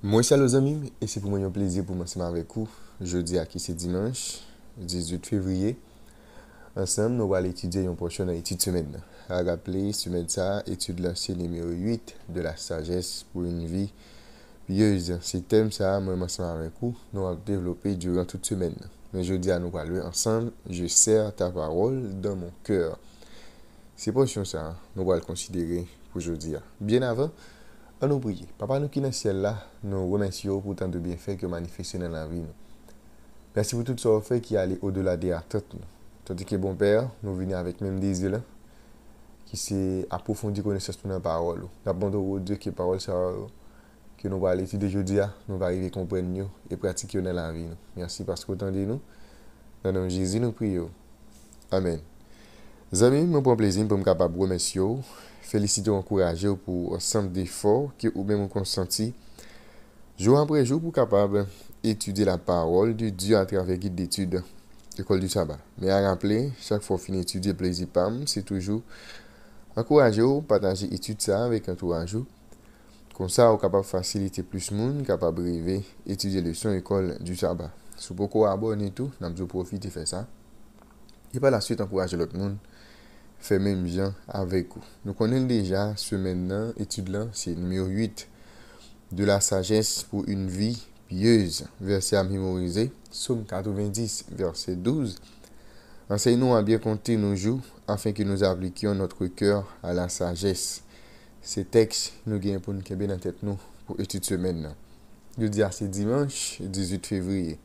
Moi, salut les amis, et c'est pour moi un plaisir pour m'ensemble avec vous. Jeudi à qui c'est dimanche, 18 février. Ensemble, nous allons étudier une prochaine étude semaine. À rappeler, semaine ça, étude l'ancien numéro 8 de la sagesse pour une vie pieuse. C'est thème ça, moi, ensemble avec vous, nous allons développer durant toute semaine. Mais jeudi, à nous parler ensemble, je serre ta parole dans mon cœur. C'est portion ça, nous allons le considérer pour jeudi. Bien avant, à nous prier. Papa, nous qui dans le ciel là, nous remercions pour tant de bienfaits que manifestés dans la vie. Merci pour tout ce fait qui allait au-delà des attentes. Tandis que bon Père, nous venons avec même désir là, qui c'est approfondir connaissance de la parole. Nous demandons au Dieu que la parole ça que nous allons étudier aujourd'hui, nous allons arriver à comprendre mieux et pratiquer dans la vie. Merci parce que vous entendez nous. Dans le nom de Jésus, nous prions. Amen. Les amis, je prends plaisir pour me capable de remercier, féliciter et encourager pour ensemble d'efforts que vous même consenti jour après jour pour capable étudier la parole de Dieu à travers guide d'études école du sabbat. Mais à rappeler, chaque fois qu'on finit d'étudier plaisir pam, c'est toujours encourager ou partager étude ça avec entourage. Comme ça, on capable faciliter plus de monde, capable de rêver, étudier leçon école du sabbat. Si vous pouvez abonner tout, nous avons profité de faire ça. Et par la suite, encourager l'autre monde, faire même gens avec vous. Nous connaissons déjà ce maintenant, étude là, c'est numéro 8 de la sagesse pour une vie pieuse, verset à mémoriser, Psaume 90, verset 12. Enseigne-nous à bien compter nos jours, afin que nous appliquions notre cœur à la sagesse. Ces textes, nous gagnons pour nous bien en tête nous, pour étude semaine. Je dis à c'est dimanche, 18 février.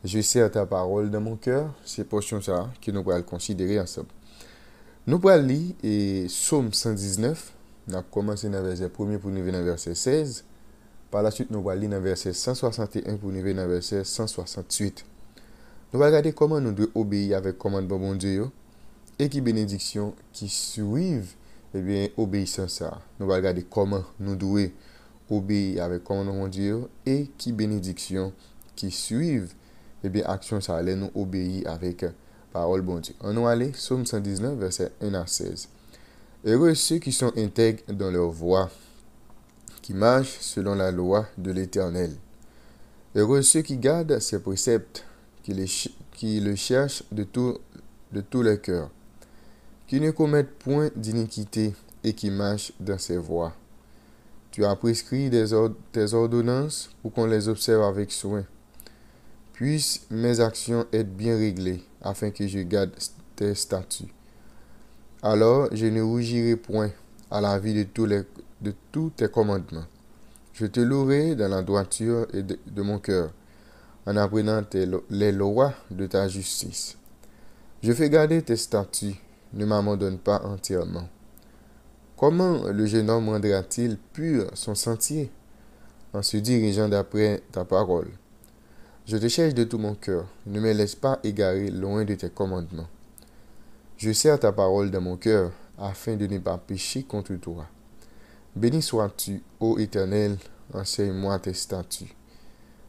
Je serre ta parole dans mon cœur, c'est portion ça que nous allons considérer ensemble. Nous allons lire Psaume 119, nous avons commencé dans le verset 1 pour nous venir dans le verset 16. Par la suite, nous allons lire dans le verset 161 pour nous venir dans le verset 168. Nous allons regarder comment nous devons obéir avec commandement bon Dieu et qui bénédiction qui suivent obéissance ça. Nous allons regarder comment nous devons obéir avec commandement bon Dieu et qui bénédiction qui suivent action ça allait nous obéir avec parole bon Dieu. On nous aller Psaume 119 verset 1 à 16. Heureux ceux qui sont intègres dans leur voie, qui marchent selon la loi de l'Éternel. Heureux ceux qui gardent ses préceptes, qui le cherchent de tout leur cœur, qui ne commettent point d'iniquité et qui marchent dans ses voies. Tu as prescrit tes ordonnances pour qu'on les observe avec soin. Puissent mes actions être bien réglées, afin que je garde tes statuts. Alors je ne rougirai point à la vie de tous tes commandements. Je te louerai dans la droiture de mon cœur, en apprenant les lois de ta justice. Je fais garder tes statuts, ne m'abandonne pas entièrement. Comment le jeune homme rendra-t-il pur son sentier, en se dirigeant d'après ta parole? Je te cherche de tout mon cœur, ne me laisse pas égarer loin de tes commandements. Je serre ta parole dans mon cœur, afin de ne pas pécher contre toi. Béni sois-tu, ô Éternel, enseigne-moi tes statuts.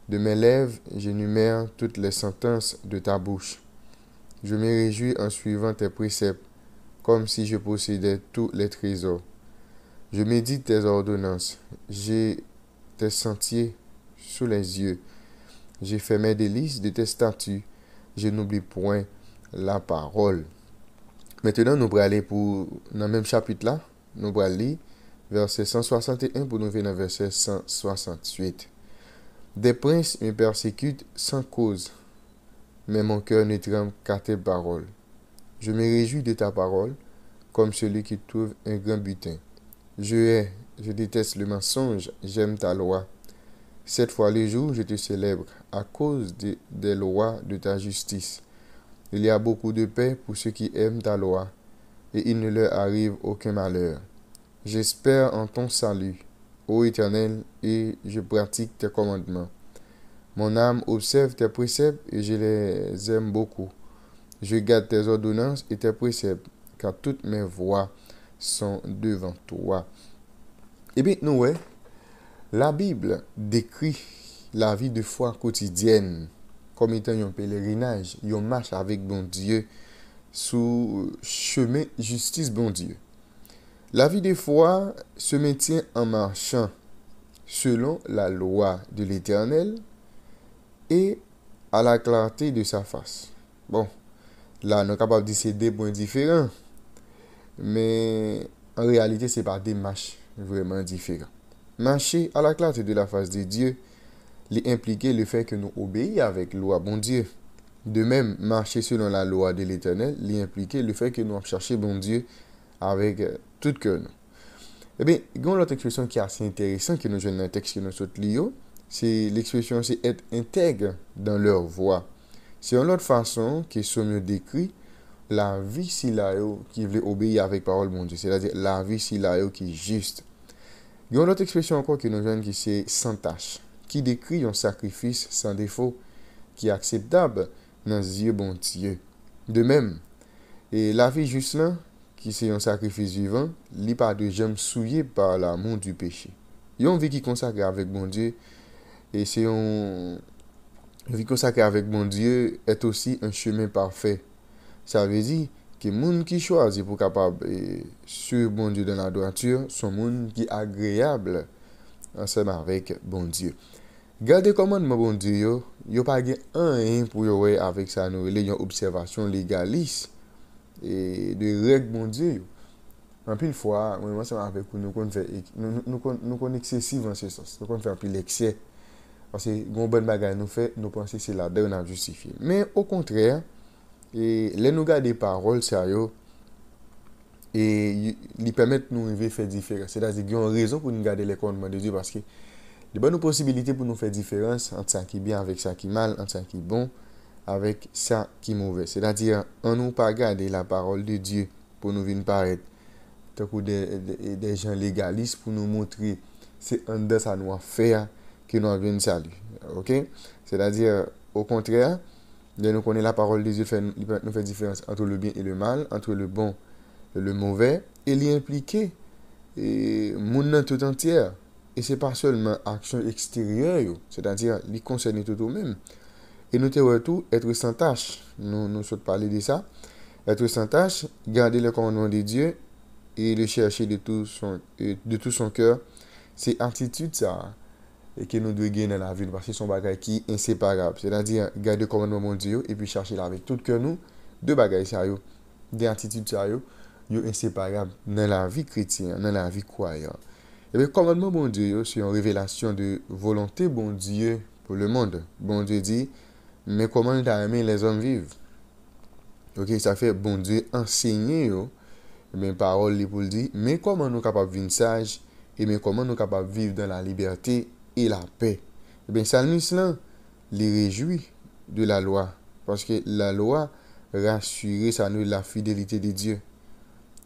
De mes lèvres, j'énumère toutes les sentences de ta bouche. Je me réjouis en suivant tes préceptes, comme si je possédais tous les trésors. Je médite tes ordonnances, j'ai tes sentiers sous les yeux. J'ai fait mes délices de tes statuts, je n'oublie point la parole. Maintenant, nous allons aller dans le même chapitre là, nous allons lire verset 161 pour nous venir dans verset 168. Des princes me persécutent sans cause, mais mon cœur ne tremble qu'à tes paroles. Je me réjouis de ta parole, comme celui qui trouve un grand butin. Je déteste le mensonge, j'aime ta loi. 7 fois le jour, je te célèbre, à cause des lois de ta justice. Il y a beaucoup de paix pour ceux qui aiment ta loi, et il ne leur arrive aucun malheur. J'espère en ton salut, ô Éternel, et je pratique tes commandements. Mon âme observe tes préceptes et je les aime beaucoup. Je garde tes ordonnances et tes préceptes, car toutes mes voies sont devant toi. Eh bien, la Bible décrit la vie de foi quotidienne comme étant un pèlerinage, une marche avec bon Dieu sous chemin justice bon Dieu. La vie de foi se maintient en marchant selon la loi de l'Éternel et à la clarté de sa face. Bon, là, nous sommes capables de dire que c'est deux points différents, mais en réalité, ce n'est pas des marches vraiment différents. Marcher à la clarté de la face de Dieu, impliquer le fait que nous obéissons avec la loi, bon Dieu. De même, marcher selon la loi de l'Éternel, impliquer le fait que nous cherchons bon Dieu avec tout cœur. Eh bien, il y a une autre expression qui est assez intéressante que nous jouons dans le texte que nous sommes liés. C'est l'expression, c'est être intègre dans leur voie. C'est une autre façon qui est mieux décrit la vie si là qui veut obéir avec parole mon Dieu. C'est-à-dire la vie si là qui est juste. Il y a une autre expression encore que nous jouons qui c'est sans tâche, qui décrit un sacrifice sans défaut, qui est acceptable dans les yeux bon Dieu. De même, et la vie juste là, qui c'est un sacrifice vivant, n'est pas de jamais souillé par l'amour du péché. Il y a une vie qui est consacrée avec bon Dieu, et c'est une vie consacrée avec bon Dieu est aussi un chemin parfait. Ça veut dire que les gens qui choisissent pour capable suivre bon Dieu dans la droiture sont les gens qui sont agréables ensemble avec bon Dieu. Gardez commandement bon Dieu, yo pas un pour yo avec ça nous les observation légaliste et de règles bon Dieu. En pile fois, moi ensemble avec nous qu'on fait nous qu'on excessif en ce sens. Nous qu'on fait un pile excès parce que gon bonne bagaille nous fait, nous penser c'est là dedans on a justifié. Mais au contraire, et les nous garder paroles sérieux et ils permettent nous de faire différence. C'est-à-dire qu'il y a une raison pour nous garder les commandements de Dieu parce que il y a bonnes possibilités pour nous faire différence entre ça qui est bien avec ça qui est mal, entre ça qui est bon avec ça qui est mauvais. C'est-à-dire, on nous pas garder la parole de Dieu pour nous venir paraître tant que des gens légalistes pour nous montrer c'est un de ça nous faire que nous venons salut. OK? C'est-à-dire, au contraire, nous connaissons la parole de Dieu, nous fait différence entre le bien et le mal, entre le bon et le mauvais, et l'y impliquer et monde tout entier. Et ce n'est pas seulement action extérieure, c'est-à-dire les concerner tout au même. Et nous devons tout être sans tâche. Nous souhaitons parler de ça. Être sans tâche, garder le commandement de Dieu et le chercher de tout son cœur. C'est attitude ça et que nous devons gagner dans la vie parce que c'est son bagage qui est inséparable. C'est-à-dire garder le commandement de Dieu et puis chercher là avec tout cœur nous. Deux bagages sérieux, des attitudes sérieuses, sont inséparables dans la vie chrétienne, dans la vie croyante. Et le commandement bon Dieu, c'est une révélation de volonté bon Dieu pour le monde. Bon Dieu dit, mais comment t'as aimé les hommes vivent? Ok, ça fait bon Dieu enseigner, mais parole pour le dire, mais comment nous capables de vivre sage, et mais comment nous capables de vivre dans la liberté et la paix. Et bien, Salmus là, les réjouit de la loi, parce que la loi rassure ça nous la fidélité de Dieu.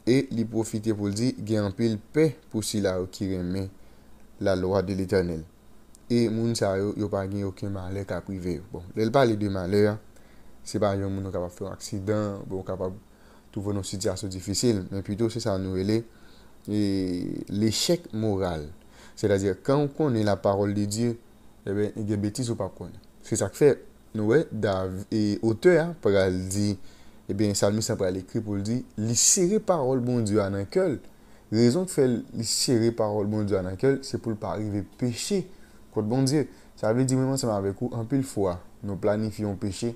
Et lui profiter pour dire qu'il y a un peu de paix pour ceux qui remet la loi de l'Éternel. Et moun sa yo pas gagné aucun malheur qu'à privé. Bon, elle parle de malheur, c'est pas un moun capable faire un accident, bon capable trouver une situation difficile, mais plutôt c'est ça nous relève et l'échec moral. C'est-à-dire quand on connaît la parole de Dieu, eh bien il y a des bêtises ou pas connaître. C'est ça que fait nous David et auteur pour dire eh bien, Salmiste a écrit pour le dire, les serrer parole bon Dieu en un cœur. Raison de faire les serrer parole bon Dieu en un cœur, c'est pour ne pas arriver pécher contre bon Dieu. Ça veut dire, même ensemble avec vous, en pile fois, nous planifions péché,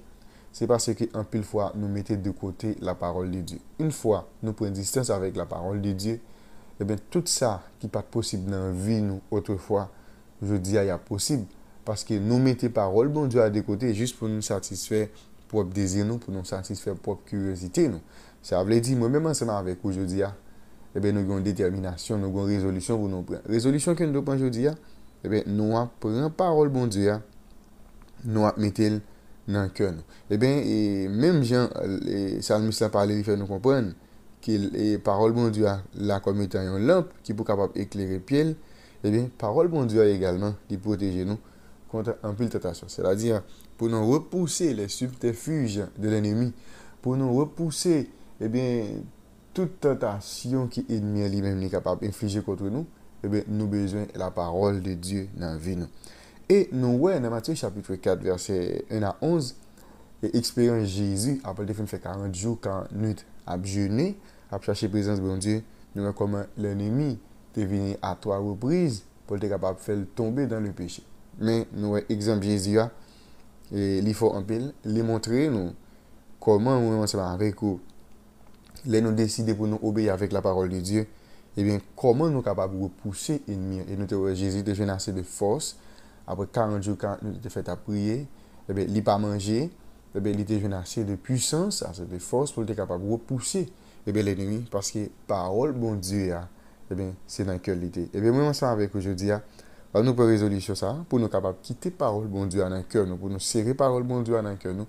c'est parce qu'en pile fois, nous mettons de côté la parole de Dieu. Une fois, nous prenons distance avec la parole de Dieu, eh bien, tout ça qui n'est pas possible dans la vie, nous, autrefois, je dis, il y a possible. Parce que nous mettons parole bon Dieu à des côtés juste pour nous satisfaire propre désir nous, pour nous satisfaire propre curiosité nous. Ça veut dire, moi-même ensemble avec vous, je dis, eh bien, nous avons une détermination, nous avons une résolution pour nous prendre. Résolution que nous prenons aujourd'hui, eh bien, nous prenons parole bon Dieu, nous mettons dans le cœur. Eh bien, et même Jean, le Salmiste a parlé, il fait nous comprendre que la parole bon Dieu là comme étant une lampe qui peut capable éclairer pied. Eh bien, parole bon Dieu également qui protège nous contre un pile tentation. C'est-à-dire, pour nous repousser les subterfuges de l'ennemi, pour nous repousser, eh bien, toute tentation qui est ennemi lui-même est capable d'infliger contre nous, eh bien, nous avons besoin de la parole de Dieu dans la vie. Et nous voyons dans Matthieu chapitre 4, verset 1 à 11, et expérience Jésus, après qu'il fait 40 jours, 40 nuits, à jeûner, à chercher la présence de Dieu, nous voyons comment l'ennemi est venu à 3 reprises pour être capable de faire tomber dans le péché. Mais nous, exemple Jésus, et il faut en pile, les montrer nous comment nous ensemble avec nous, les nous décider pour nous obéir avec la parole de Dieu, et bien comment nous sommes capables de repousser l'ennemi. Et nous, Jésus devient assez de force. Après 40 jours, 40 minutes, il fait à prier, et bien il n'a pas mangé, et bien il devient assez de puissance, assez de force pour être capable de repousser et bien l'ennemi, parce que parole, bon Dieu, et bien c'est dans le cœur de l'idée. Et bien moi, ensemble avec aujourd'hui, nous prenons résolution ça, pour nous capables de quitter parole, bon Dieu, dans le cœur, nous, pour nous serrer parole, bon Dieu, dans le cœur, nous,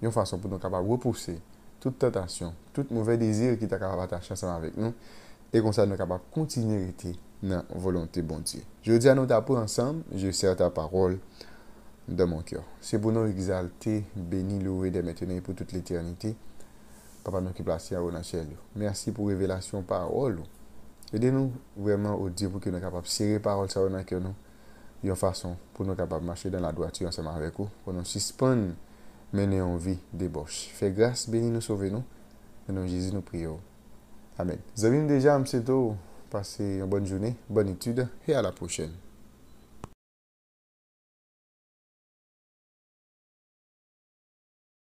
une façon pour nous capables de repousser toute tentation, tout mauvais désir qui est capable d'attacher ensemble avec nous, et comme ça, nous sommes capables de continuer à être dans la volonté, bon Dieu. Je dis à nous d'apprendre ensemble, je sers ta parole dans mon cœur. C'est pour nous exalter, bénir, louer dès maintenant et pour toute l'éternité. Papa, nous qui placons à dans ciel. Merci pour révélation parole. Aidez-nous vraiment au Dieu pour que nous soyons capables de serrer parole ça dans le cœur nous. D'une façon pour nous capables de marcher dans la droiture ensemble avec vous, pour nous suspendre, mener en vie débauche. Fais grâce, bénis nous, sauvez nous. Au nom de Jésus, nous prions. Amen. Vous avez déjà, M. Passez une bonne journée, bonne étude et à la prochaine.